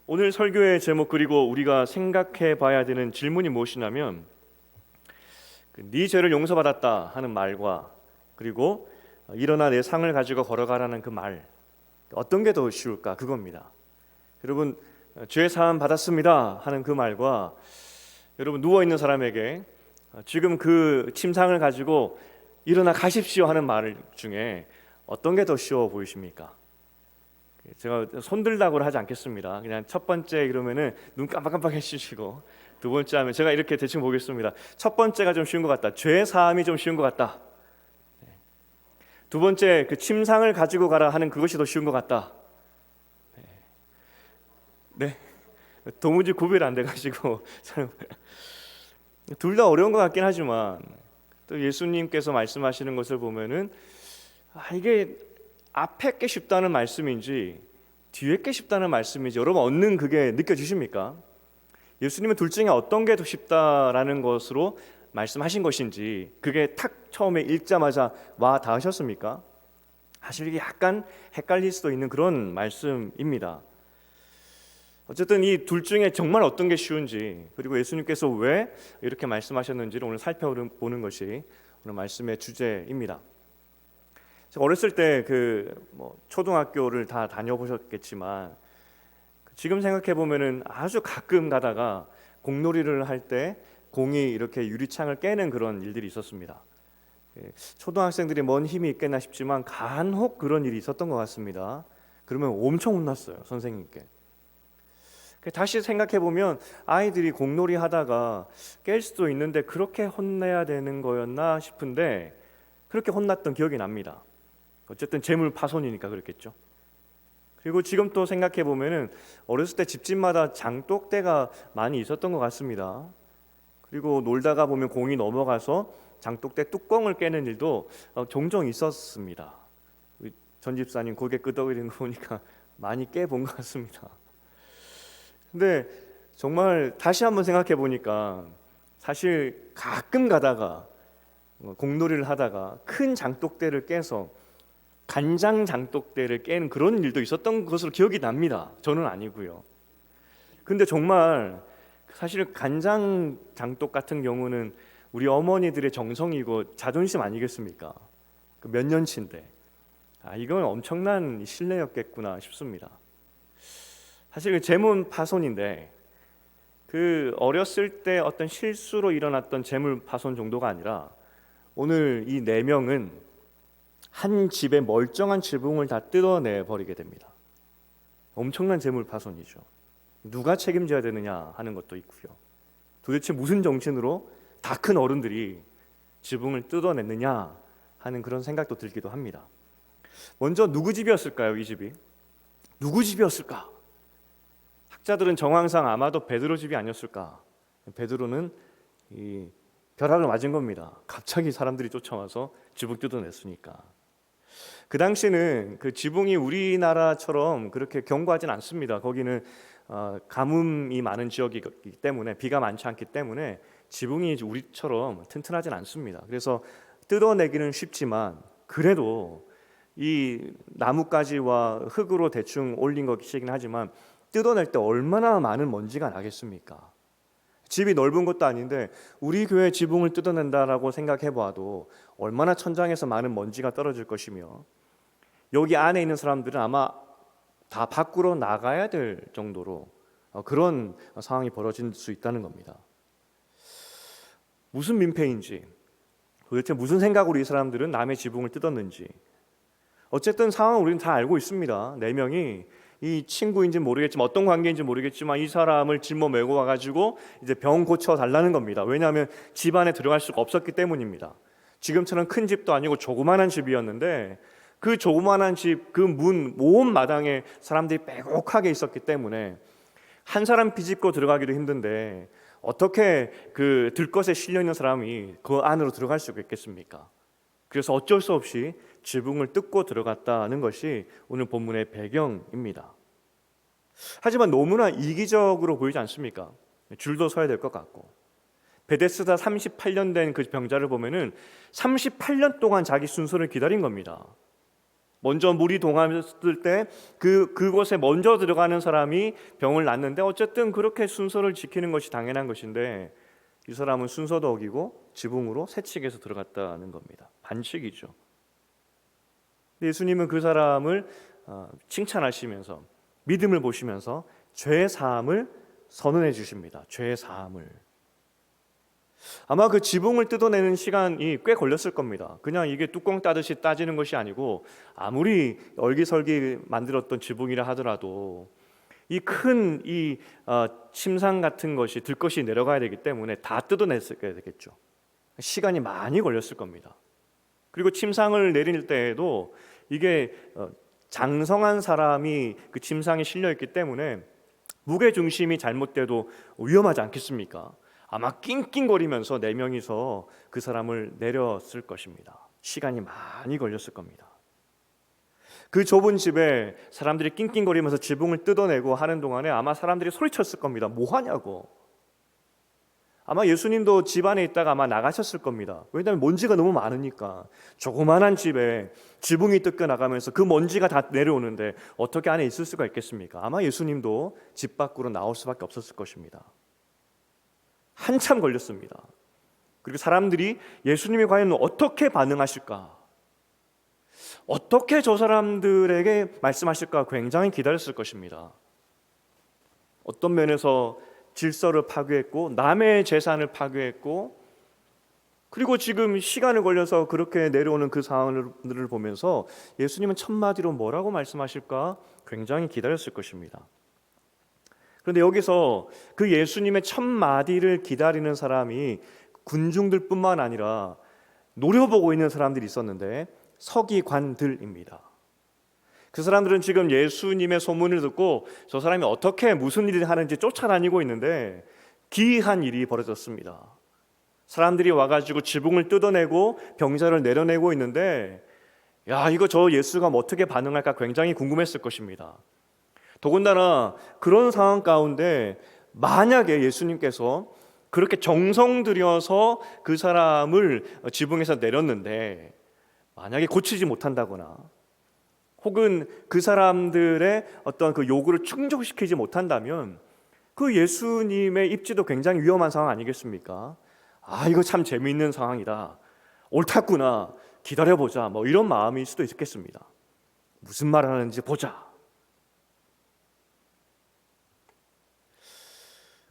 오늘 설교의 제목 그리고 우리가 생각해 봐야 되는 질문이 무엇이냐면 네 죄를 용서받았다 하는 말과 그리고 일어나 내 상을 가지고 걸어가라는 그 말, 어떤 게 더 쉬울까 그겁니다. 여러분, 죄 사함 받았습니다 하는 그 말과 여러분 누워있는 사람에게 지금 그 침상을 가지고 일어나 가십시오 하는 말 중에 어떤 게 더 쉬워 보이십니까? 제가 손들다고를 하지 않겠습니다. 그냥 첫 번째 이러면은 눈 깜빡깜빡 해주시고, 두 번째 하면 제가 이렇게 대충 보겠습니다. 첫 번째가 좀 쉬운 것 같다. 죄 사함이 좀 쉬운 것 같다. 두 번째 그 침상을 가지고 가라 하는 그것이 더 쉬운 것 같다. 네, 도무지 구별이 안 돼가지고 둘 다 어려운 것 같긴 하지만 또 예수님께서 말씀하시는 것을 보면은 이게 앞에 게 쉽다는 말씀인지 뒤에 게 쉽다는 말씀인지 여러분 얻는 그게 느껴지십니까? 예수님은 둘 중에 어떤 게 더 쉽다라는 것으로 말씀하신 것인지 그게 탁 처음에 읽자마자 와 닿으셨습니까? 사실 이게 약간 헷갈릴 수도 있는 그런 말씀입니다. 어쨌든 이 둘 중에 정말 어떤 게 쉬운지 그리고 예수님께서 왜 이렇게 말씀하셨는지를 오늘 살펴보는 것이 오늘 말씀의 주제입니다. 제가 어렸을 때 초등학교를 다 다녀보셨겠지만 지금 생각해 보면은 아주 가끔 가다가 공놀이를 할 때 공이 이렇게 유리창을 깨는 그런 일들이 있었습니다. 초등학생들이 뭔 힘이 있겠나 싶지만 간혹 그런 일이 있었던 것 같습니다. 그러면 엄청 혼났어요, 선생님께. 다시 생각해 보면 아이들이 공놀이 하다가 깰 수도 있는데 그렇게 혼내야 되는 거였나 싶은데 그렇게 혼났던 기억이 납니다. 어쨌든 재물 파손이니까 그렇겠죠. 그리고 지금 또 생각해 보면은 어렸을 때 집집마다 장독대가 많이 있었던 것 같습니다. 그리고 놀다가 보면 공이 넘어가서 장독대 뚜껑을 깨는 일도 종종 있었습니다. 전 집사님 고개 끄덕이는 거 보니까 많이 깨본 것 같습니다. 근데 정말 다시 한번 생각해 보니까 사실 가끔 가다가 공놀이를 하다가 큰 장독대를 깨서 간장 장독대를 깨는 그런 일도 있었던 것으로 기억이 납니다. 저는 아니고요. 근데 정말 사실 간장 장독 같은 경우는 우리 어머니들의 정성이고 자존심 아니겠습니까? 몇 년치인데 이건 엄청난 신뢰였겠구나 싶습니다. 사실 재물 파손인데 그 어렸을 때 어떤 실수로 일어났던 재물 파손 정도가 아니라 오늘 이 네 명은 한 집의 멀쩡한 지붕을 다 뜯어내 버리게 됩니다. 엄청난 재물 파손이죠. 누가 책임져야 되느냐 하는 것도 있고요. 도대체 무슨 정신으로 다 큰 어른들이 지붕을 뜯어냈느냐 하는 그런 생각도 들기도 합니다. 먼저 누구 집이었을까요? 이 집이 누구 집이었을까? 학자들은 정황상 아마도 베드로 집이 아니었을까? 베드로는 이 벼락을 맞은 겁니다. 갑자기 사람들이 쫓아와서 지붕 뜯어냈으니까. 그 당시는 그 지붕이 우리나라처럼 그렇게 견고하진 않습니다. 거기는 가뭄이 많은 지역이기 때문에 비가 많지 않기 때문에 지붕이 우리처럼 튼튼하진 않습니다. 그래서 뜯어내기는 쉽지만 그래도 이 나뭇가지와 흙으로 대충 올린 것이긴 하지만 뜯어낼 때 얼마나 많은 먼지가 나겠습니까? 집이 넓은 것도 아닌데 우리 교회 지붕을 뜯어낸다라고 생각해 봐도 얼마나 천장에서 많은 먼지가 떨어질 것이며 여기 안에 있는 사람들은 아마 다 밖으로 나가야 될 정도로 그런 상황이 벌어질 수 있다는 겁니다. 무슨 민폐인지 도대체 무슨 생각으로 이 사람들은 남의 지붕을 뜯었는지 어쨌든 상황은 우리는 다 알고 있습니다. 네 명이 이 친구인지 모르겠지만 어떤 관계인지 모르겠지만 이 사람을 짊어매고 와가지고 이제 병 고쳐 달라는 겁니다. 왜냐하면 집 안에 들어갈 수가 없었기 때문입니다. 지금처럼 큰 집도 아니고 조그만한 집이었는데 그 조그만한 집 그 문 온 마당에 사람들이 빼곡하게 있었기 때문에 한 사람 비집고 들어가기도 힘든데 어떻게 그 들것에 실려 있는 사람이 그 안으로 들어갈 수가 있겠습니까? 그래서 어쩔 수 없이 지붕을 뜯고 들어갔다는 것이 오늘 본문의 배경입니다. 하지만 너무나 이기적으로 보이지 않습니까? 줄도 서야 될 것 같고 베데스다 38년 된 그 병자를 보면은 38년 동안 자기 순서를 기다린 겁니다. 먼저 물이 동하였을 때 그곳에 먼저 들어가는 사람이 병을 낫는데, 어쨌든 그렇게 순서를 지키는 것이 당연한 것인데 이 사람은 순서도 어기고 지붕으로 새치기해서 들어갔다는 겁니다. 반칙이죠. 예수님은 그 사람을 칭찬하시면서 믿음을 보시면서 죄 사함을 선언해 주십니다. 죄 사함을. 아마 그 지붕을 뜯어내는 시간이 꽤 걸렸을 겁니다. 그냥 이게 뚜껑 따듯이 따지는 것이 아니고, 아무리 얼기설기 만들었던 지붕이라 하더라도 이 큰 침상 같은 것이 들것이 내려가야 되기 때문에 다 뜯어냈어야 되겠죠. 시간이 많이 걸렸을 겁니다. 그리고 침상을 내릴 때에도 이게 장성한 사람이 그 침상에 실려 있기 때문에 무게 중심이 잘못돼도 위험하지 않겠습니까? 아마 낑낑거리면서 4명이서 그 사람을 내렸을 것입니다. 시간이 많이 걸렸을 겁니다. 그 좁은 집에 사람들이 낑낑거리면서 지붕을 뜯어내고 하는 동안에 아마 사람들이 소리쳤을 겁니다. 뭐 하냐고. 아마 예수님도 집 안에 있다가 아마 나가셨을 겁니다. 왜냐하면 먼지가 너무 많으니까. 조그만한 집에 지붕이 뜯겨나가면서 그 먼지가 다 내려오는데 어떻게 안에 있을 수가 있겠습니까? 아마 예수님도 집 밖으로 나올 수밖에 없었을 것입니다. 한참 걸렸습니다. 그리고 사람들이 예수님이 과연 어떻게 반응하실까, 어떻게 저 사람들에게 말씀하실까 굉장히 기다렸을 것입니다. 어떤 면에서 질서를 파괴했고 남의 재산을 파괴했고, 그리고 지금 시간을 걸려서 그렇게 내려오는 그 상황을 보면서 예수님은 첫마디로 뭐라고 말씀하실까 굉장히 기다렸을 것입니다. 그런데 여기서 그 예수님의 첫마디를 기다리는 사람이 군중들뿐만 아니라 노려보고 있는 사람들이 있었는데 서기관들입니다. 그 사람들은 지금 예수님의 소문을 듣고 저 사람이 어떻게 무슨 일을 하는지 쫓아다니고 있는데 기이한 일이 벌어졌습니다. 사람들이 와가지고 지붕을 뜯어내고 병자를 내려내고 있는데, 야, 이거 저 예수가 어떻게 반응할까 굉장히 궁금했을 것입니다. 더군다나 그런 상황 가운데 만약에 예수님께서 그렇게 정성 들여서 그 사람을 지붕에서 내렸는데 만약에 고치지 못한다거나 혹은 그 사람들의 어떤 그 요구를 충족시키지 못한다면 그 예수님의 입지도 굉장히 위험한 상황 아니겠습니까? 아, 이거 참 재미있는 상황이다, 옳았구나, 기다려보자, 뭐 이런 마음일 수도 있겠습니다. 무슨 말 하는지 보자.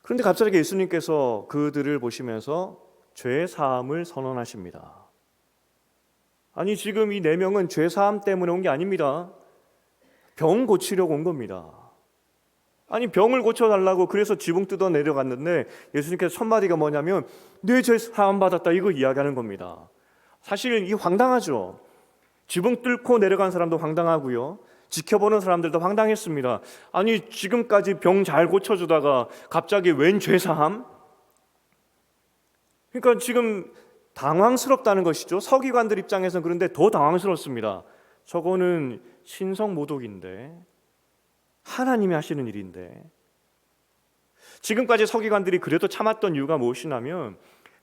그런데 갑자기 예수님께서 그들을 보시면서 죄 사함을 선언하십니다. 아니, 지금 이 4명은 죄 사함 때문에 온 게 아닙니다. 병 고치려고 온 겁니다. 아니, 병을 고쳐달라고 그래서 지붕 뜯어 내려갔는데 예수님께서 첫 마디가 뭐냐면 네 죄 사함 받았다, 이거 이야기하는 겁니다. 사실 이 황당하죠. 지붕 뚫고 내려간 사람도 황당하고요, 지켜보는 사람들도 황당했습니다. 아니, 지금까지 병 잘 고쳐주다가 갑자기 웬 죄사함? 그러니까 지금 당황스럽다는 것이죠. 서기관들 입장에서는. 그런데 더 당황스럽습니다. 저거는 신성모독인데, 하나님이 하시는 일인데. 지금까지 서기관들이 그래도 참았던 이유가 무엇이냐면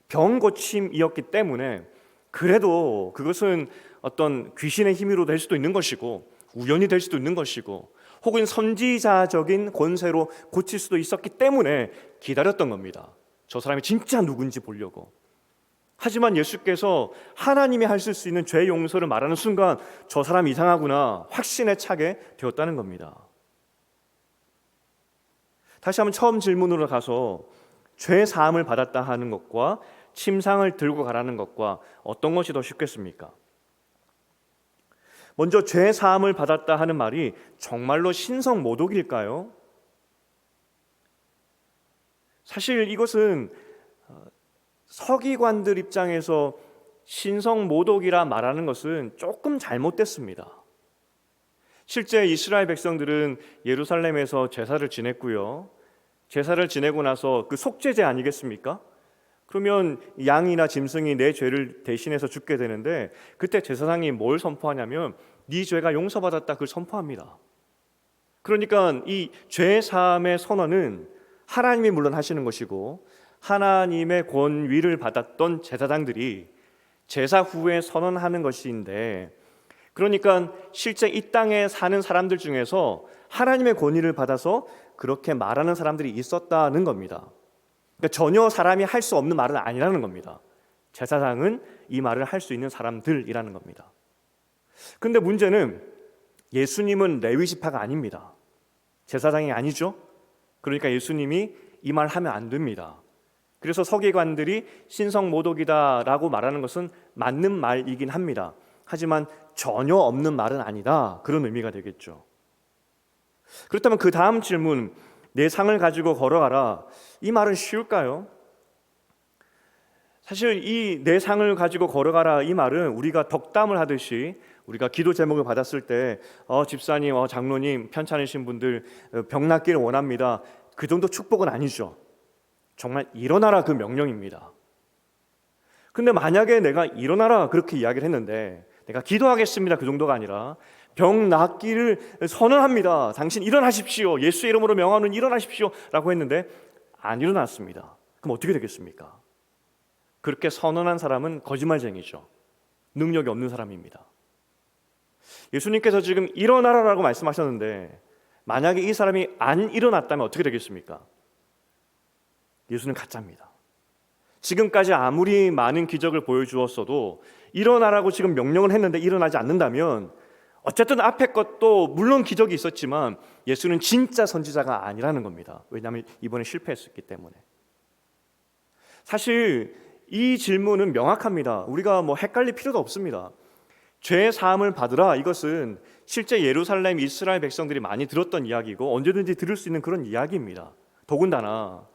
병 고침이었기 때문에, 그래도 그것은 어떤 귀신의 힘으로 될 수도 있는 것이고 우연이 될 수도 있는 것이고 혹은 선지자적인 권세로 고칠 수도 있었기 때문에 기다렸던 겁니다. 저 사람이 진짜 누군지 보려고. 하지만 예수께서 하나님이 하실 수 있는 죄 용서를 말하는 순간 저 사람 이상하구나 확신에 차게 되었다는 겁니다. 다시 한번 처음 질문으로 가서 죄 사함을 받았다 하는 것과 침상을 들고 가라는 것과 어떤 것이 더 쉽겠습니까? 먼저 죄 사함을 받았다 하는 말이 정말로 신성모독일까요? 사실 이것은 서기관들 입장에서 신성모독이라 말하는 것은 조금 잘못됐습니다. 실제 이스라엘 백성들은 예루살렘에서 제사를 지냈고요, 제사를 지내고 나서 그 속죄제 아니겠습니까? 그러면 양이나 짐승이 내 죄를 대신해서 죽게 되는데 그때 제사장이 뭘 선포하냐면 네 죄가 용서받았다, 그걸 선포합니다. 그러니까 이 죄 사함의 선언은 하나님이 물론 하시는 것이고 하나님의 권위를 받았던 제사장들이 제사 후에 선언하는 것인데, 그러니까 실제 이 땅에 사는 사람들 중에서 하나님의 권위를 받아서 그렇게 말하는 사람들이 있었다는 겁니다. 그러니까 전혀 사람이 할 수 없는 말은 아니라는 겁니다. 제사장은 이 말을 할 수 있는 사람들이라는 겁니다. 근데 문제는 예수님은 레위 지파가 아닙니다. 제사장이 아니죠. 그러니까 예수님이 이 말 하면 안 됩니다. 그래서 서기관들이 신성모독이다라고 말하는 것은 맞는 말이긴 합니다. 하지만 전혀 없는 말은 아니다, 그런 의미가 되겠죠. 그렇다면 그 다음 질문, 내 상을 가지고 걸어가라, 이 말은 쉬울까요? 사실 이 내 상을 가지고 걸어가라 이 말은 우리가 덕담을 하듯이 우리가 기도 제목을 받았을 때 집사님, 장로님, 편찮으신 분들 병 낫기를 원합니다, 그 정도 축복은 아니죠. 정말 일어나라, 그 명령입니다. 근데 만약에 내가 일어나라 그렇게 이야기를 했는데 내가 기도하겠습니다 그 정도가 아니라 병 낫기를 선언합니다, 당신 일어나십시오, 예수의 이름으로 명하는 일어나십시오 라고 했는데 안 일어났습니다. 그럼 어떻게 되겠습니까? 그렇게 선언한 사람은 거짓말쟁이죠. 능력이 없는 사람입니다. 예수님께서 지금 일어나라라고 말씀하셨는데 만약에 이 사람이 안 일어났다면 어떻게 되겠습니까? 예수는 가짜입니다. 지금까지 아무리 많은 기적을 보여주었어도 일어나라고 지금 명령을 했는데 일어나지 않는다면 어쨌든 앞에 것도 물론 기적이 있었지만 예수는 진짜 선지자가 아니라는 겁니다. 왜냐하면 이번에 실패했었기 때문에. 사실 이 질문은 명확합니다. 우리가 헷갈릴 필요도 없습니다. 죄 사함을 받으라, 이것은 실제 예루살렘 이스라엘 백성들이 많이 들었던 이야기고 언제든지 들을 수 있는 그런 이야기입니다. 더군다나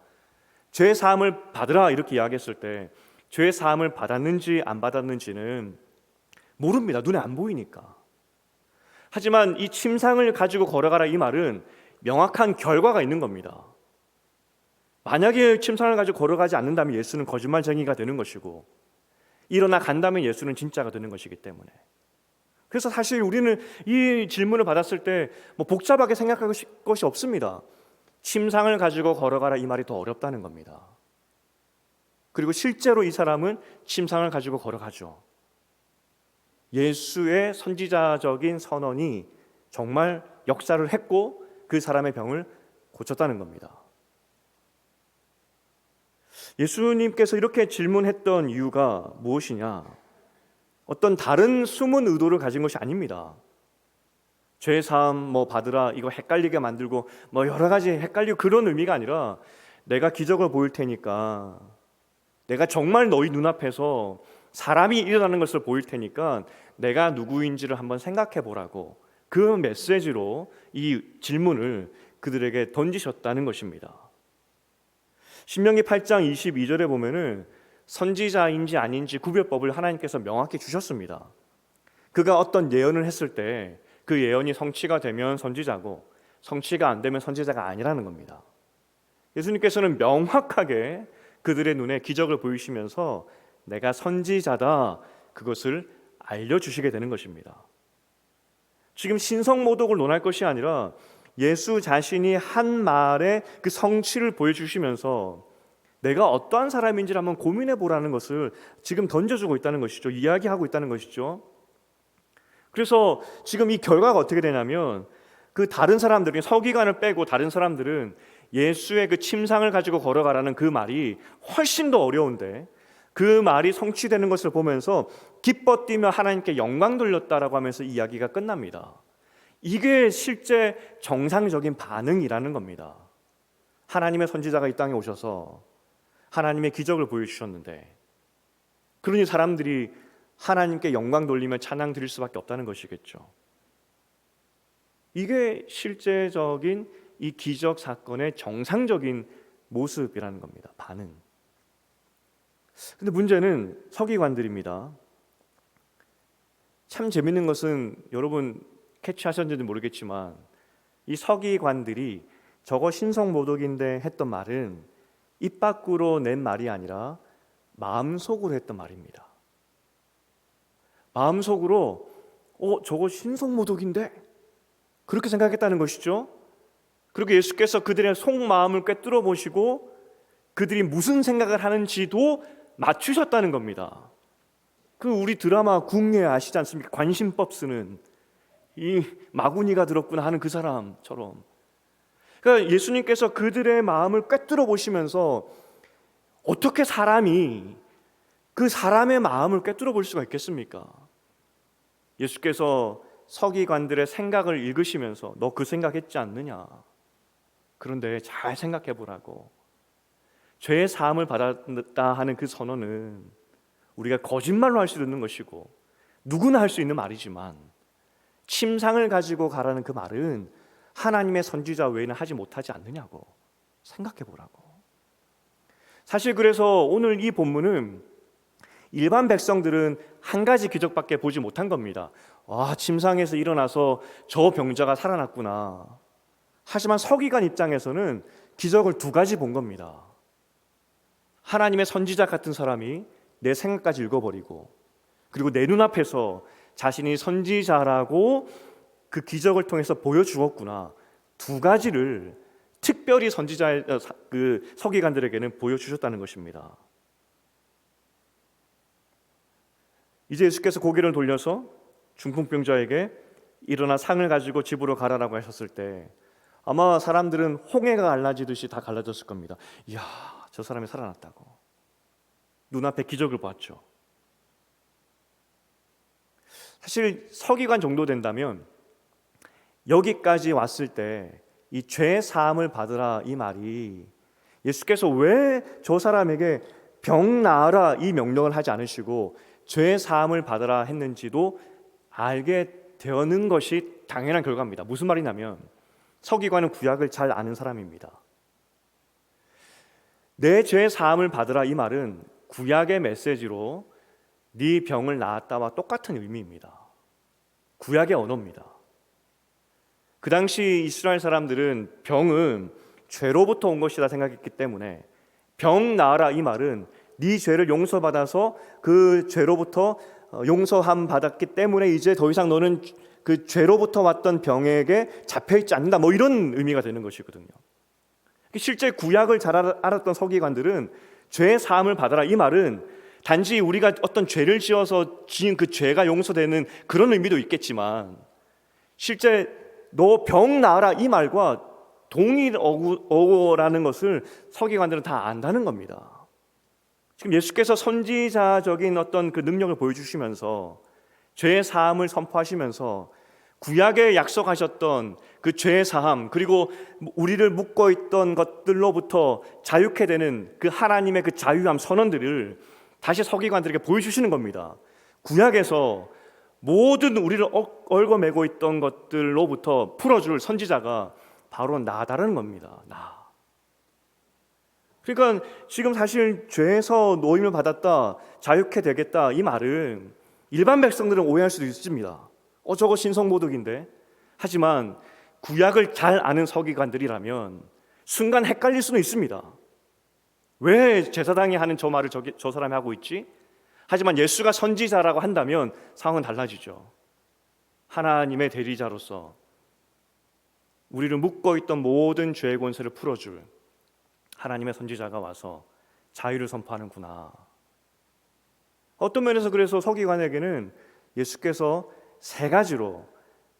죄 사함을 받으라 이렇게 이야기했을 때 죄 사함을 받았는지 안 받았는지는 모릅니다. 눈에 안 보이니까. 하지만 이 침상을 가지고 걸어가라 이 말은 명확한 결과가 있는 겁니다. 만약에 침상을 가지고 걸어가지 않는다면 예수는 거짓말쟁이가 되는 것이고 일어나 간다면 예수는 진짜가 되는 것이기 때문에. 그래서 사실 우리는 이 질문을 받았을 때 복잡하게 생각할 것이 없습니다. 침상을 가지고 걸어가라 이 말이 더 어렵다는 겁니다. 그리고 실제로 이 사람은 침상을 가지고 걸어가죠. 예수의 선지자적인 선언이 정말 역사를 했고 그 사람의 병을 고쳤다는 겁니다. 예수님께서 이렇게 질문했던 이유가 무엇이냐? 어떤 다른 숨은 의도를 가진 것이 아닙니다. 죄 사함 받으라 이거 헷갈리게 만들고 여러 가지 헷갈리고 그런 의미가 아니라 내가 기적을 보일 테니까, 내가 정말 너희 눈앞에서 사람이 일어나는 것을 보일 테니까 내가 누구인지를 한번 생각해 보라고, 그 메시지로 이 질문을 그들에게 던지셨다는 것입니다. 신명기 8장 22절에 보면은 선지자인지 아닌지 구별법을 하나님께서 명확히 주셨습니다. 그가 어떤 예언을 했을 때 그 예언이 성취가 되면 선지자고 성취가 안 되면 선지자가 아니라는 겁니다. 예수님께서는 명확하게 그들의 눈에 기적을 보이시면서 내가 선지자다, 그것을 알려주시게 되는 것입니다. 지금 신성모독을 논할 것이 아니라 예수 자신이 한 말의 그 성취를 보여주시면서 내가 어떠한 사람인지를 한번 고민해 보라는 것을 지금 던져주고 있다는 것이죠. 이야기하고 있다는 것이죠. 그래서 지금 이 결과가 어떻게 되냐면 그 다른 사람들이, 서기관을 빼고 다른 사람들은 예수의 그 침상을 가지고 걸어가라는 그 말이 훨씬 더 어려운데 그 말이 성취되는 것을 보면서 기뻐 뛰며 하나님께 영광 돌렸다라고 하면서 이야기가 끝납니다. 이게 실제 정상적인 반응이라는 겁니다. 하나님의 선지자가 이 땅에 오셔서 하나님의 기적을 보여주셨는데, 그러니 사람들이 하나님께 영광 돌리며 찬양 드릴 수밖에 없다는 것이겠죠. 이게 실제적인 이 기적 사건의 정상적인 모습이라는 겁니다. 반응. 근데 문제는 서기관들입니다. 참 재밌는 것은 여러분 캐치하셨는지 모르겠지만 이 서기관들이 저거 신성모독인데 했던 말은 입 밖으로 낸 말이 아니라 마음속으로 했던 말입니다. 마음속으로 저거 신성모독인데 그렇게 생각했다는 것이죠. 그리고 예수께서 그들의 속마음을 꿰뚫어 보시고 그들이 무슨 생각을 하는지도 맞추셨다는 겁니다. 그 우리 드라마 궁예 아시지 않습니까? 관심법 쓰는 이 마구니가 들었구나 하는 그 사람처럼. 그러니까 예수님께서 그들의 마음을 꿰뚫어 보시면서 어떻게 사람이 그 사람의 마음을 꿰뚫어 볼 수가 있겠습니까? 예수께서 서기관들의 생각을 읽으시면서 너 그 생각했지 않느냐? 그런데 잘 생각해 보라고. 죄의 사함을 받았다 하는 그 선언은 우리가 거짓말로 할 수 있는 것이고 누구나 할 수 있는 말이지만 침상을 가지고 가라는 그 말은 하나님의 선지자 외에는 하지 못하지 않느냐고 생각해 보라고. 사실 그래서 오늘 이 본문은 일반 백성들은 한 가지 기적밖에 보지 못한 겁니다. 와, 침상에서 일어나서 저 병자가 살아났구나. 하지만 서기관 입장에서는 기적을 두 가지 본 겁니다. 하나님의 선지자 같은 사람이 내 생각까지 읽어버리고, 그리고 내 눈앞에서 자신이 선지자라고 그 기적을 통해서 보여주었구나. 두 가지를 특별히 선지자의 그 서기관들에게는 보여주셨다는 것입니다. 이제 예수께서 고개를 돌려서 중풍병자에게 일어나 상을 가지고 집으로 가라라고 하셨을 때 아마 사람들은 홍해가 갈라지듯이 다 갈라졌을 겁니다. 이야, 저 사람이 살아났다고. 눈앞에 기적을 봤죠. 사실 서기관 정도 된다면 여기까지 왔을 때 이 죄 사함을 받으라 이 말이 예수께서 왜 저 사람에게 병 나으라 이 명령을 하지 않으시고 죄 사함을 받으라 했는지도 알게 되는 것이 당연한 결과입니다. 무슨 말이냐면 서기관은 구약을 잘 아는 사람입니다. 내 죄 사함을 받으라 이 말은 구약의 메시지로 네 병을 나았다와 똑같은 의미입니다. 구약의 언어입니다. 그 당시 이스라엘 사람들은 병은 죄로부터 온 것이다 생각했기 때문에 병 나으라 이 말은 네 죄를 용서받아서 그 죄로부터 용서함 받았기 때문에 이제 더 이상 너는 그 죄로부터 왔던 병에게 잡혀있지 않는다, 뭐 이런 의미가 되는 것이거든요. 실제 구약을 잘 알았던 서기관들은 죄 사함을 받아라 이 말은 단지 우리가 어떤 죄를 지어서 지은 그 죄가 용서되는 그런 의미도 있겠지만 실제 너 병 나으라 이 말과 동일 어구라는 것을 서기관들은 다 안다는 겁니다. 지금 예수께서 선지자적인 어떤 그 능력을 보여주시면서 죄 사함을 선포하시면서 구약에 약속하셨던 그 죄 사함, 그리고 우리를 묶어 있던 것들로부터 자유케 되는 그 하나님의 그 자유함 선언들을 다시 서기관들에게 보여주시는 겁니다. 구약에서 모든 우리를 얽어매고 있던 것들로부터 풀어줄 선지자가 바로 나다라는 겁니다. 나. 그러니까 지금 사실 죄에서 노임을 받았다, 자유케 되겠다 이 말은 일반 백성들은 오해할 수도 있습니다. 저거 신성모독인데. 하지만 구약을 잘 아는 서기관들이라면 순간 헷갈릴 수는 있습니다. 왜 제사장이 하는 저 말을 저 사람이 하고 있지? 하지만 예수가 선지자라고 한다면 상황은 달라지죠. 하나님의 대리자로서 우리를 묶어있던 모든 죄의 권세를 풀어줄 하나님의 선지자가 와서 자유를 선포하는구나. 어떤 면에서 그래서 서기관에게는 예수께서 세 가지로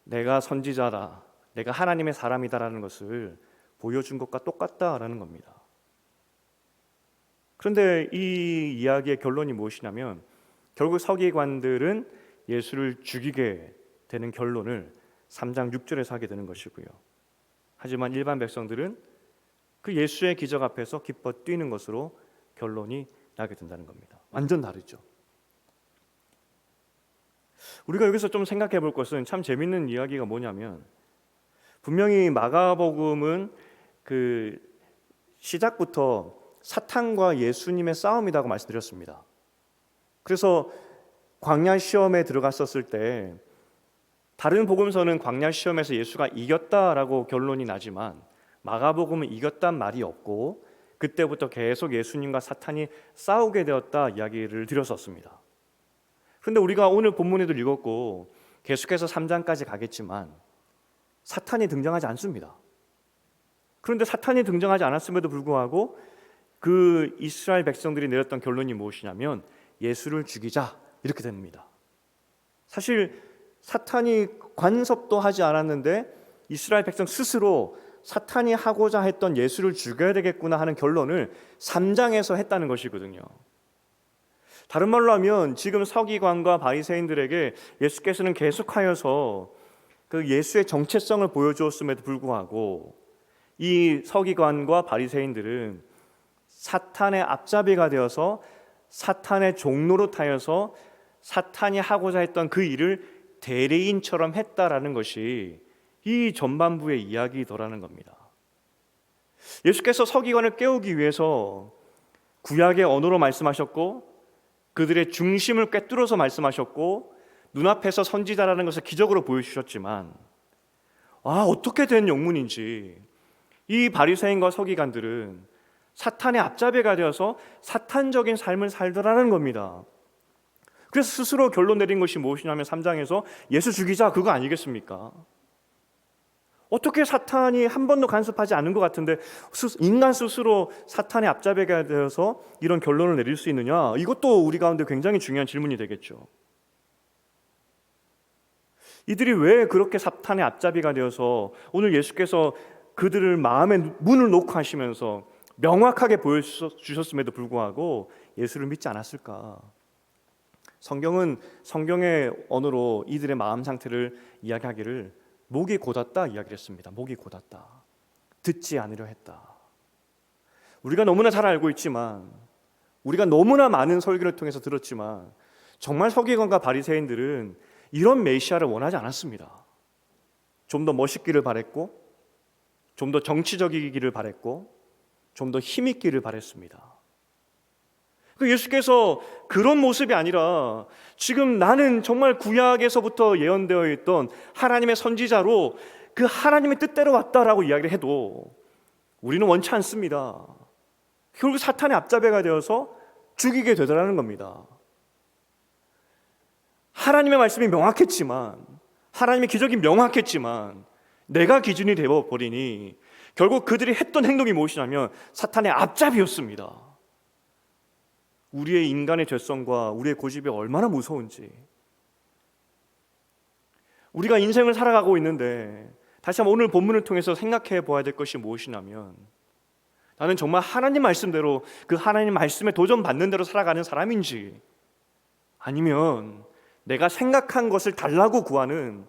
내가 선지자다, 내가 하나님의 사람이다라는 것을 보여준 것과 똑같다라는 겁니다. 그런데 이 이야기의 결론이 무엇이냐면 결국 서기관들은 예수를 죽이게 되는 결론을 3장 6절에서 하게 되는 것이고요. 하지만 일반 백성들은 그 예수의 기적 앞에서 기뻐 뛰는 것으로 결론이 나게 된다는 겁니다. 완전 다르죠. 우리가 여기서 좀 생각해 볼 것은 참 재밌는 이야기가 뭐냐면 분명히 마가복음은 그 시작부터 사탄과 예수님의 싸움이라고 말씀드렸습니다. 그래서 광야 시험에 들어갔었을 때 다른 복음서는 광야 시험에서 예수가 이겼다라고 결론이 나지만 마가복음은 이겼단 말이 없고 그때부터 계속 예수님과 사탄이 싸우게 되었다 이야기를 드렸었습니다. 그런데 우리가 오늘 본문에도 읽었고 계속해서 3장까지 가겠지만 사탄이 등장하지 않습니다. 그런데 사탄이 등장하지 않았음에도 불구하고 그 이스라엘 백성들이 내렸던 결론이 무엇이냐면 예수를 죽이자 이렇게 됩니다. 사실 사탄이 간섭도 하지 않았는데 이스라엘 백성 스스로 사탄이 하고자 했던 예수를 죽여야 되겠구나 하는 결론을 3장에서 했다는 것이거든요. 다른 말로 하면 지금 서기관과 바리새인들에게 예수께서는 계속하여서 그 예수의 정체성을 보여주었음에도 불구하고 이 서기관과 바리새인들은 사탄의 앞잡이가 되어서 사탄의 종로로 타여서 사탄이 하고자 했던 그 일을 대리인처럼 했다라는 것이 이 전반부의 이야기더라는 겁니다. 예수께서 서기관을 깨우기 위해서 구약의 언어로 말씀하셨고 그들의 중심을 꿰뚫어서 말씀하셨고 눈앞에서 선지자라는 것을 기적으로 보여주셨지만 어떻게 된 영문인지 이 바리새인과 서기관들은 사탄의 앞잡이가 되어서 사탄적인 삶을 살더라는 겁니다. 그래서 스스로 결론 내린 것이 무엇이냐면 3장에서 예수 죽이자, 그거 아니겠습니까? 어떻게 사탄이 한 번도 간섭하지 않은 것 같은데 인간 스스로 사탄의 앞잡이가 되어서 이런 결론을 내릴 수 있느냐? 이것도 우리 가운데 굉장히 중요한 질문이 되겠죠. 이들이 왜 그렇게 사탄의 앞잡이가 되어서 오늘 예수께서 그들을 마음의 문을 놓고 하시면서 명확하게 보여주셨음에도 불구하고 예수를 믿지 않았을까? 성경은 성경의 언어로 이들의 마음 상태를 이야기하기를 목이 곧았다 이야기를 했습니다. 목이 곧았다. 듣지 않으려 했다. 우리가 너무나 잘 알고 있지만, 우리가 너무나 많은 설교를 통해서 들었지만 정말 서기관과 바리새인들은 이런 메시아를 원하지 않았습니다. 좀 더 멋있기를 바랬고, 좀 더 정치적이기를 바랬고, 좀 더 힘있기를 바랬습니다. 예수께서 그런 모습이 아니라 지금 나는 정말 구약에서부터 예언되어 있던 하나님의 선지자로 그 하나님의 뜻대로 왔다라고 이야기를 해도 우리는 원치 않습니다. 결국 사탄의 앞잡이가 되어서 죽이게 되더라는 겁니다. 하나님의 말씀이 명확했지만, 하나님의 기적이 명확했지만 내가 기준이 되어버리니 결국 그들이 했던 행동이 무엇이냐면 사탄의 앞잡이였습니다. 우리의 인간의 죄성과 우리의 고집이 얼마나 무서운지. 우리가 인생을 살아가고 있는데 다시 한번 오늘 본문을 통해서 생각해 보아야 될 것이 무엇이냐면, 나는 정말 하나님 말씀대로 그 하나님 말씀에 도전받는 대로 살아가는 사람인지, 아니면 내가 생각한 것을 달라고 구하는,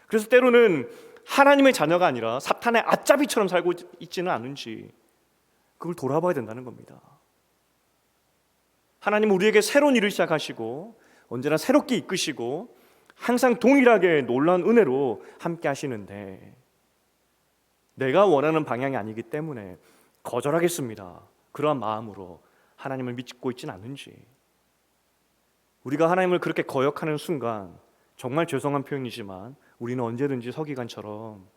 그래서 때로는 하나님의 자녀가 아니라 사탄의 앞잡이처럼 살고 있지는 않은지, 그걸 돌아봐야 된다는 겁니다. 하나님은 우리에게 새로운 일을 시작하시고 언제나 새롭게 이끄시고 항상 동일하게 놀라운 은혜로 함께 하시는데, 내가 원하는 방향이 아니기 때문에 거절하겠습니다, 그러한 마음으로 하나님을 믿고 있지는 않은지. 우리가 하나님을 그렇게 거역하는 순간, 정말 죄송한 표현이지만 우리는 언제든지 서기관처럼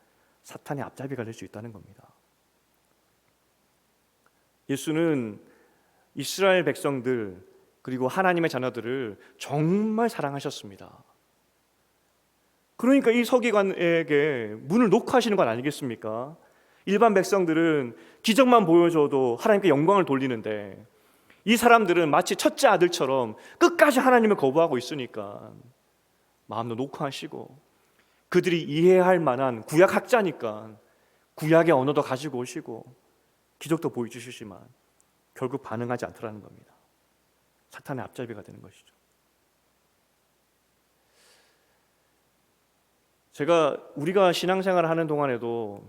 사탄의 앞잡이가 될 수 있다는 겁니다. 예수는 이스라엘 백성들 그리고 하나님의 자녀들을 정말 사랑하셨습니다. 그러니까 이 서기관에게 문을 놓고 하시는 건 아니겠습니까? 일반 백성들은 기적만 보여줘도 하나님께 영광을 돌리는데, 이 사람들은 마치 첫째 아들처럼 끝까지 하나님을 거부하고 있으니까 마음도 놓고 하시고, 그들이 이해할 만한 구약학자니까 구약의 언어도 가지고 오시고 기적도 보여주시지만 결국 반응하지 않더라는 겁니다. 사탄의 앞잡이가 되는 것이죠. 우리가 신앙생활을 하는 동안에도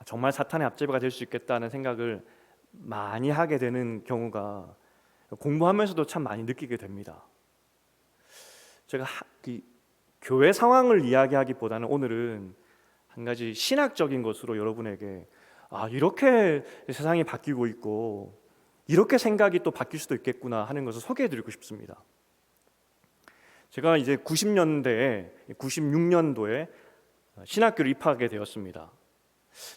정말 사탄의 앞잡이가 될 수 있겠다는 생각을 많이 하게 되는 경우가 공부하면서도 참 많이 느끼게 됩니다. 제가 교회 상황을 이야기하기보다는 오늘은 한 가지 신학적인 것으로 여러분에게 이렇게 세상이 바뀌고 있고 이렇게 생각이 또 바뀔 수도 있겠구나 하는 것을 소개해드리고 싶습니다. 제가 이제 96년도에 신학교를 입학하게 되었습니다.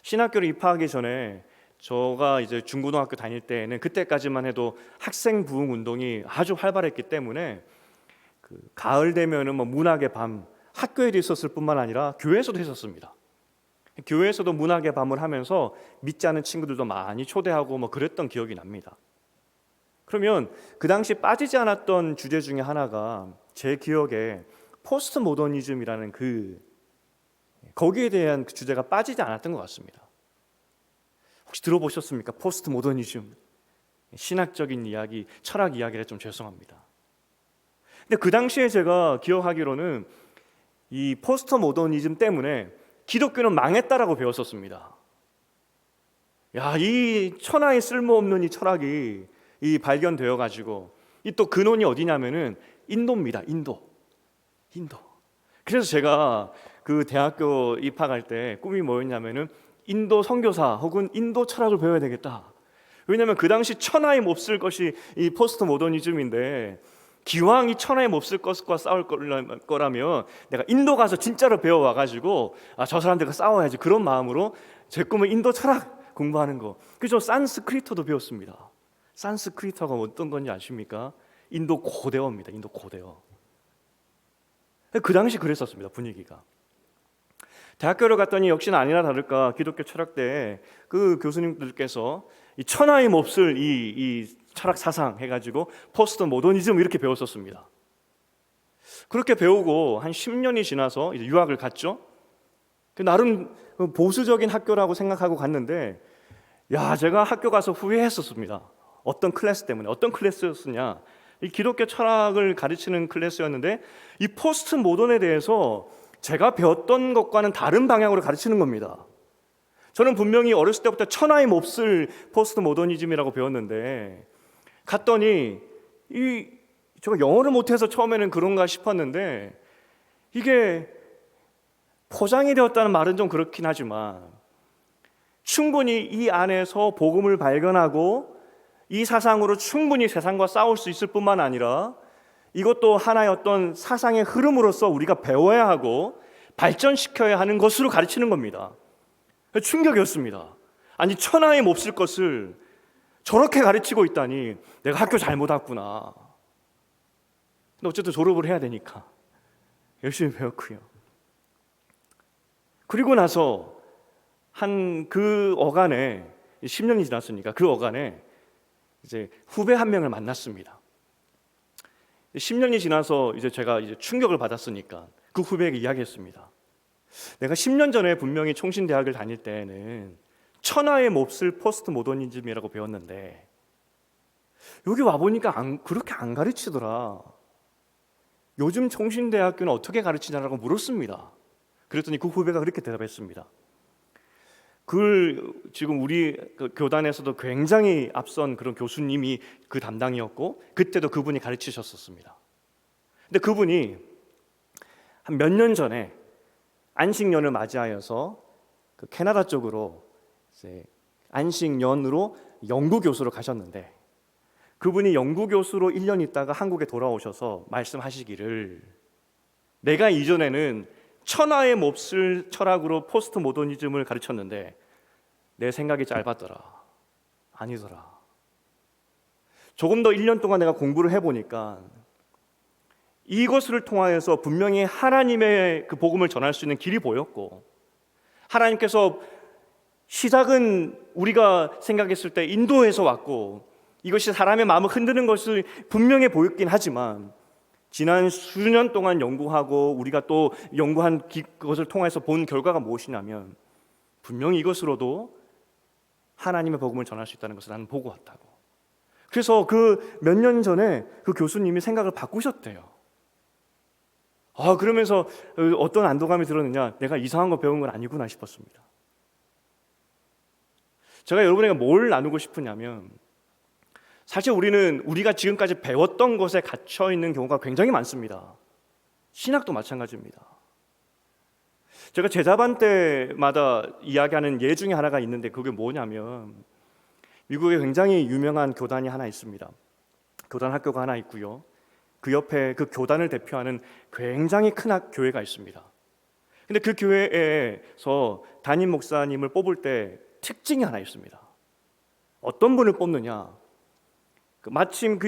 신학교를 입학하기 전에 제가 이제 중고등학교 다닐 때에는 그때까지만 해도 학생 부흥 운동이 아주 활발했기 때문에 가을 되면은 문학의 밤, 학교에도 있었을 뿐만 아니라 교회에서도 했었습니다. 교회에서도 문학의 밤을 하면서 믿지 않는 친구들도 많이 초대하고 그랬던 기억이 납니다. 그러면 그 당시 빠지지 않았던 주제 중에 하나가 제 기억에 포스트 모더니즘이라는 거기에 대한 그 주제가 빠지지 않았던 것 같습니다. 혹시 들어보셨습니까? 포스트 모더니즘, 신학적인 이야기, 철학 이야기를 좀 죄송합니다. 근데 그 당시에 제가 기억하기로는 이 포스트 모더니즘 때문에 기독교는 망했다라고 배웠었습니다. 야, 이 천하에 쓸모없는 이 철학이 발견되어 가지고 이 또 근원이 어디냐면은 인도입니다. 인도. 그래서 제가 그 대학교 입학할 때 꿈이 뭐였냐면은 인도 선교사 혹은 인도 철학을 배워야 되겠다. 왜냐하면 그 당시 천하에 몹쓸 것이 이 포스트 모더니즘인데 기왕 이 천하에 몹쓸 것과 싸울 거라면 내가 인도 가서 진짜로 배워와가지고 저 사람들과 싸워야지, 그런 마음으로 제 꿈은 인도 철학 공부하는 거. 그래서 산스크리트도 배웠습니다. 산스크리트가 어떤 건지 아십니까? 인도 고대어입니다. 인도 고대어. 그 당시 그랬었습니다. 분위기가. 대학교를 갔더니 역시나 아니나 다를까 기독교 철학대에 그 교수님들께서 이 천하에 몹쓸 이 철학 사상 해가지고 포스트 모더니즘 이렇게 배웠었습니다. 그렇게 배우고 한 10년이 지나서 이제 유학을 갔죠. 나름 보수적인 학교라고 생각하고 갔는데, 제가 학교 가서 후회했었습니다. 어떤 클래스 때문에. 어떤 클래스였느냐, 이 기독교 철학을 가르치는 클래스였는데 이 포스트 모던에 대해서 제가 배웠던 것과는 다른 방향으로 가르치는 겁니다. 저는 분명히 어렸을 때부터 천하에 몹쓸 포스트 모더니즘이라고 배웠는데 갔더니 제가 영어를 못해서 처음에는 그런가 싶었는데, 이게 포장이 되었다는 말은 좀 그렇긴 하지만 충분히 이 안에서 복음을 발견하고 이 사상으로 충분히 세상과 싸울 수 있을 뿐만 아니라 이것도 하나의 어떤 사상의 흐름으로서 우리가 배워야 하고 발전시켜야 하는 것으로 가르치는 겁니다. 충격이었습니다. 아니, 천하에 몹쓸 것을 저렇게 가르치고 있다니 내가 학교 잘못 왔구나. 근데 어쨌든 졸업을 해야 되니까 열심히 배웠고요. 그리고 나서 그 어간에 10년이 지났으니까 그 어간에 이제 후배 한 명을 만났습니다. 10년이 지나서 이제 제가 충격을 받았으니까 그 후배에게 이야기했습니다. 내가 10년 전에 분명히 총신대학을 다닐 때에는 천하에 몹쓸 포스트 모더니즘이라고 배웠는데 여기 와보니까 그렇게 안 가르치더라. 요즘 총신대학교는 어떻게 가르치냐라고 물었습니다. 그랬더니 그 후배가 그렇게 대답했습니다. 지금 우리 교단에서도 굉장히 앞선 그런 교수님이 그 담당이었고 그때도 그분이 가르치셨었습니다. 근데 그분이 한 몇 년 전에 안식년을 맞이하여서 그 캐나다 쪽으로 이제 안식년으로 연구 교수로 가셨는데, 그분이 연구 교수로 1년 있다가 한국에 돌아오셔서 말씀하시기를, 내가 이전에는 천하에 몹쓸 철학으로 포스트 모더니즘을 가르쳤는데 내 생각이 짧았더라. 아니더라. 조금 더 1년 동안 내가 공부를 해보니까 이것을 통하여서 분명히 하나님의 그 복음을 전할 수 있는 길이 보였고, 하나님께서 시작은 우리가 생각했을 때 인도에서 왔고 이것이 사람의 마음을 흔드는 것을 분명히 보였긴 하지만 지난 수년 동안 연구하고 우리가 또 연구한 것을 통해서 본 결과가 무엇이냐면 분명히 이것으로도 하나님의 복음을 전할 수 있다는 것을 나는 보고 왔다고. 그래서 그 몇 년 전에 그 교수님이 생각을 바꾸셨대요. 그러면서 어떤 안도감이 들었느냐, 내가 이상한 거 배운 건 아니구나 싶었습니다. 제가 여러분에게 뭘 나누고 싶으냐면, 사실 우리가 지금까지 배웠던 것에 갇혀 있는 경우가 굉장히 많습니다. 신학도 마찬가지입니다. 제가 제자반 때마다 이야기하는 예 중에 하나가 있는데 그게 뭐냐면, 미국에 굉장히 유명한 교단이 하나 있습니다. 교단 학교가 하나 있고요. 그 옆에 그 교단을 대표하는 굉장히 큰 교회가 있습니다. 근데 그 교회에서 담임 목사님을 뽑을 때 특징이 하나 있습니다. 어떤 분을 뽑느냐? 마침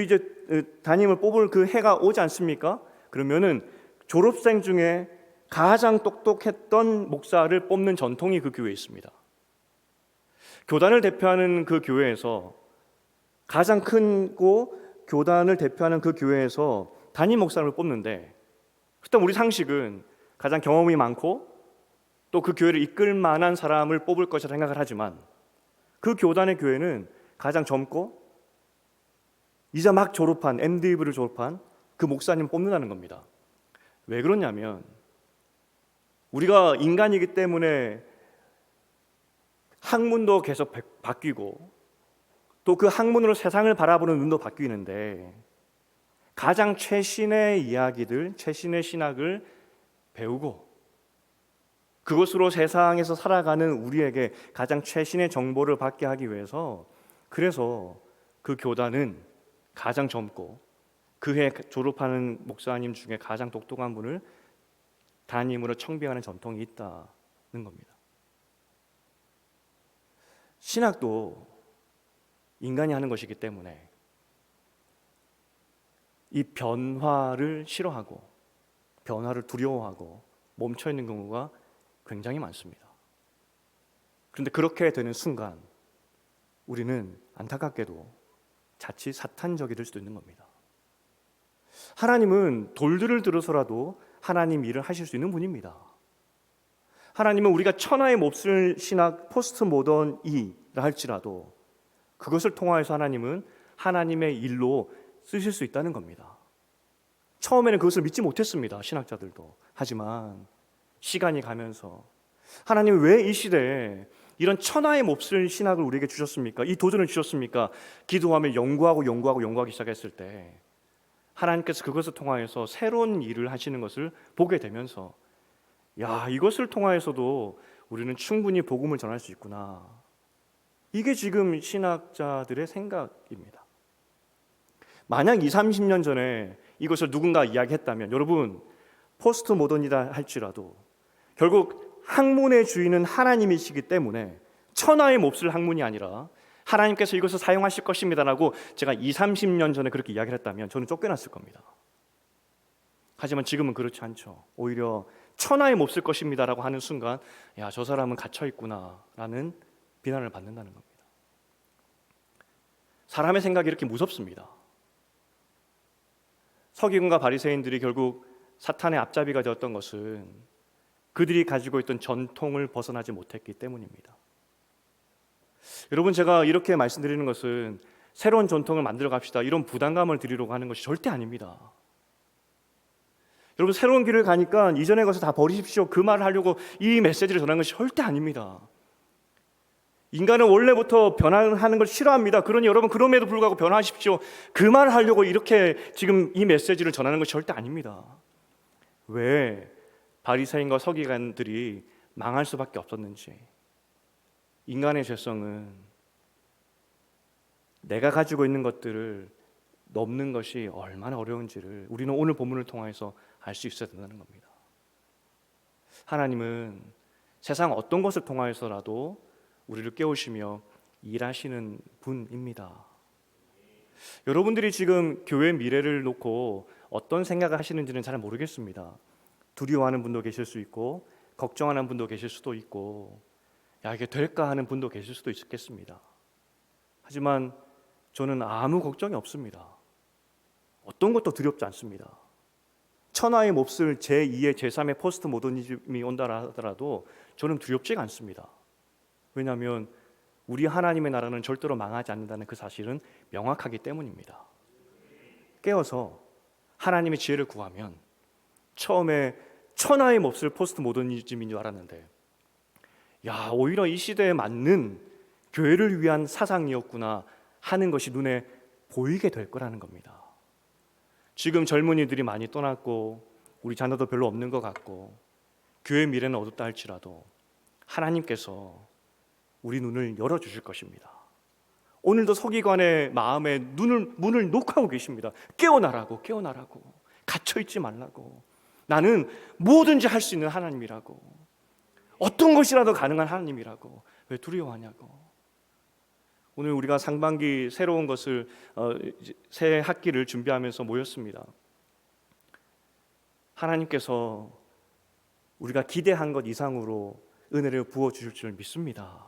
담임을 뽑을 그 해가 오지 않습니까? 그러면은 졸업생 중에 가장 똑똑했던 목사를 뽑는 전통이 그 교회에 있습니다. 교단을 대표하는 그 교회에서 가장 크고 교단을 대표하는 그 교회에서 담임 목사를 뽑는데, 일단 우리 상식은 가장 경험이 많고 또 그 교회를 이끌 만한 사람을 뽑을 것이라 생각을 하지만, 그 교단의 교회는 가장 젊고 이제 막 졸업한 MDV를 졸업한 그 목사님을 뽑는다는 겁니다. 왜 그러냐면, 우리가 인간이기 때문에 학문도 계속 바뀌고 또 그 학문으로 세상을 바라보는 눈도 바뀌는데, 가장 최신의 이야기들, 최신의 신학을 배우고 그것으로 세상에서 살아가는 우리에게 가장 최신의 정보를 받게 하기 위해서, 그래서 그 교단은 가장 젊고 그해 졸업하는 목사님 중에 가장 똑똑한 분을 담임으로 청빙하는 전통이 있다는 겁니다. 신학도 인간이 하는 것이기 때문에 이 변화를 싫어하고 변화를 두려워하고 멈춰 있는 경우가 굉장히 많습니다. 그런데 그렇게 되는 순간 우리는 안타깝게도 자칫 사탄적이 될 수도 있는 겁니다. 하나님은 돌들을 들어서라도 하나님 일을 하실 수 있는 분입니다. 하나님은 우리가 천하의 몹쓸 신학 포스트 모던이라 할지라도 그것을 통하여서 하나님은 하나님의 일로 쓰실 수 있다는 겁니다. 처음에는 그것을 믿지 못했습니다, 신학자들도. 하지만 시간이 가면서 하나님은 왜 이 시대에 이런 천하의 몹쓸 신학을 우리에게 주셨습니까? 이 도전을 주셨습니까? 기도하며 연구하기 시작했을 때 하나님께서 그것을 통하여서 새로운 일을 하시는 것을 보게 되면서, 야, 이것을 통하여서도 우리는 충분히 복음을 전할 수 있구나. 이게 지금 신학자들의 생각입니다. 만약 20, 30년 전에 이것을 누군가 이야기했다면, 여러분, 포스트 모던이다 할지라도 결국 학문의 주인은 하나님이시기 때문에 천하의 몹쓸 학문이 아니라 하나님께서 이것을 사용하실 것입니다라고 제가 20, 30년 전에 그렇게 이야기를 했다면 저는 쫓겨났을 겁니다. 하지만 지금은 그렇지 않죠. 오히려 천하의 몹쓸 것입니다라고 하는 순간, 야, 저 사람은 갇혀있구나라는 비난을 받는다는 겁니다. 사람의 생각이 이렇게 무섭습니다. 서기관과 바리새인들이 결국 사탄의 앞잡이가 되었던 것은 그들이 가지고 있던 전통을 벗어나지 못했기 때문입니다. 여러분, 제가 이렇게 말씀드리는 것은 새로운 전통을 만들어 갑시다, 이런 부담감을 드리려고 하는 것이 절대 아닙니다. 여러분, 새로운 길을 가니까 이전의 것을 다 버리십시오, 그 말을 하려고 이 메시지를 전하는 것이 절대 아닙니다. 인간은 원래부터 변화하는 걸 싫어합니다. 그러니 여러분, 그럼에도 불구하고 변화하십시오, 그 말을 하려고 이렇게 지금 이 메시지를 전하는 것이 절대 아닙니다. 왜 바리새인과 서기관들이 망할 수밖에 없었는지, 인간의 죄성은 내가 가지고 있는 것들을 넘는 것이 얼마나 어려운지를 우리는 오늘 본문을 통해서 알 수 있어야 된다는 겁니다. 하나님은 세상 어떤 것을 통하여서라도 우리를 깨우시며 일하시는 분입니다. 여러분들이 지금 교회 미래를 놓고 어떤 생각을 하시는지는 잘 모르겠습니다. 두려워하는 분도 계실 수 있고, 걱정하는 분도 계실 수도 있고, 야, 이게 될까 하는 분도 계실 수도 있겠습니다. 하지만 저는 아무 걱정이 없습니다. 어떤 것도 두렵지 않습니다. 천하의 몹쓸 제2의 제3의 포스트 모더니즘이 온다 하더라도 저는 두렵지가 않습니다. 왜냐하면 우리 하나님의 나라는 절대로 망하지 않는다는 그 사실은 명확하기 때문입니다. 깨어서 하나님의 지혜를 구하면, 처음에 천하의 몹쓸 포스트 모더니즘인 줄 알았는데, 야, 오히려 이 시대에 맞는 교회를 위한 사상이었구나 하는 것이 눈에 보이게 될 거라는 겁니다. 지금 젊은이들이 많이 떠났고 우리 자녀도 별로 없는 것 같고 교회 미래는 어둡다 할지라도 하나님께서 우리 눈을 열어주실 것입니다. 오늘도 서기관의 마음에 문을 녹하고 계십니다. 깨어나라고, 깨어나라고, 갇혀있지 말라고, 나는 뭐든지 할 수 있는 하나님이라고, 어떤 것이라도 가능한 하나님이라고, 왜 두려워하냐고. 오늘 우리가 상반기 새로운 것을 새 학기를 준비하면서 모였습니다. 하나님께서 우리가 기대한 것 이상으로 은혜를 부어주실 줄 믿습니다.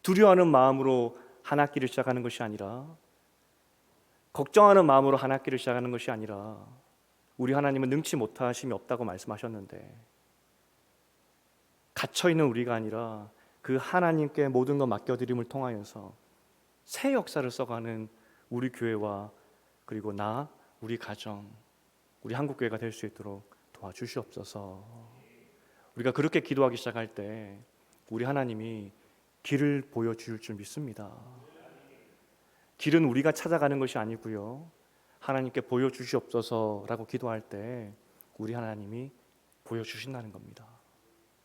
두려워하는 마음으로 한 학기를 시작하는 것이 아니라 걱정하는 마음으로 한 학기를 시작하는 것이 아니라 우리 하나님은 능치 못하심이 없다고 말씀하셨는데 갇혀있는 우리가 아니라 그 하나님께 모든 것 맡겨드림을 통하여서 새 역사를 써가는 우리 교회와 그리고 우리 가정, 우리 한국교회가 될 수 있도록 도와주시옵소서. 우리가 그렇게 기도하기 시작할 때 우리 하나님이 길을 보여줄 줄 믿습니다. 길은 우리가 찾아가는 것이 아니고요, 하나님께 보여주시옵소서라고 기도할 때 우리 하나님이 보여주신다는 겁니다.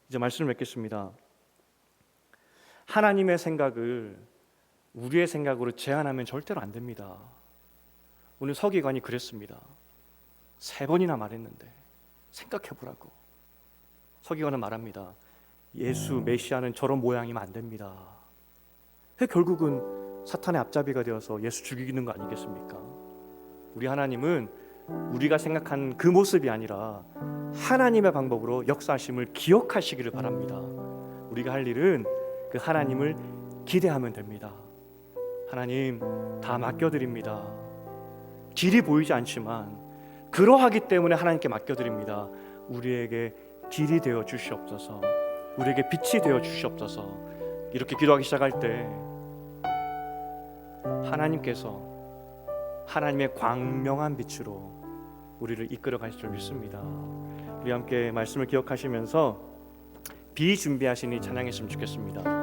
이제 말씀을 맺겠습니다. 하나님의 생각을 우리의 생각으로 제한하면 절대로 안 됩니다. 오늘 서기관이 그랬습니다. 3번이나 말했는데 생각해보라고. 서기관은 말합니다. 예수 메시아는 저런 모양이면 안 됩니다. 결국은 사탄의 앞잡이가 되어서 예수 죽이는 거 아니겠습니까? 우리 하나님은 우리가 생각한 그 모습이 아니라 하나님의 방법으로 역사하심을 기억하시기를 바랍니다. 우리가 할 일은 그 하나님을 기대하면 됩니다. 하나님, 다 맡겨드립니다. 길이 보이지 않지만 그러하기 때문에 하나님께 맡겨드립니다. 우리에게 길이 되어 주시옵소서. 우리에게 빛이 되어 주시옵소서. 이렇게 기도하기 시작할 때 하나님께서 하나님의 광명한 빛으로 우리를 이끌어 가실 줄 믿습니다. 우리 함께 말씀을 기억하시면서 비준비하시니 찬양했으면 좋겠습니다.